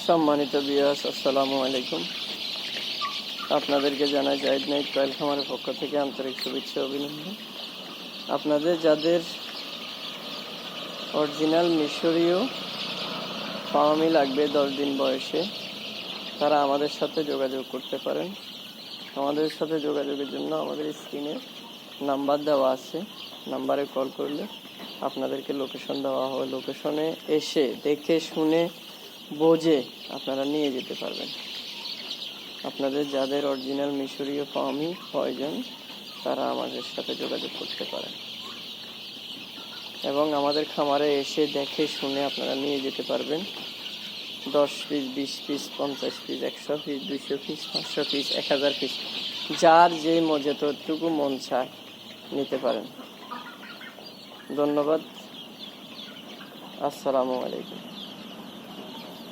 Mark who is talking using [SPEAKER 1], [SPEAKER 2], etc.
[SPEAKER 1] সম্মানিত ভিউয়ার্স, আসসালামু আলাইকুম। আপনাদেরকে জানাই জাহিদ নাইট কয়েল খামারের পক্ষ থেকে আন্তরিক শুভেচ্ছা অভিনন্দন। আপনাদের যাদের অরিজিনাল মিশরীয় ফার্মি লাগবে 10 দিন বয়সে, তারা আমাদের সাথে যোগাযোগ করতে পারেন। আমাদের সাথে যোগাযোগের জন্য আমাদের স্ক্রিনে নাম্বার দেওয়া আছে, নাম্বারে কল করলে আপনাদেরকে লোকেশন দেওয়া হবে। লোকেশনে এসে দেখে শুনে বুঝে আপনারা নিয়ে যেতে পারবেন। আপনাদের যাদের অরিজিনাল মিশরীয় ফার্মি প্রয়োজন, তারা আমাদের সাথে যোগাযোগ করতে পারেন এবং আমাদের খামারে এসে দেখে শুনে আপনারা নিয়ে যেতে পারবেন। 10 piece, 20 piece, 50 piece, 100 piece, 200 piece, 500 piece, 1000 piece, যার যে যতটুকু মন চায় নিতে পারেন। ধন্যবাদ। আসসালামু আলাইকুম।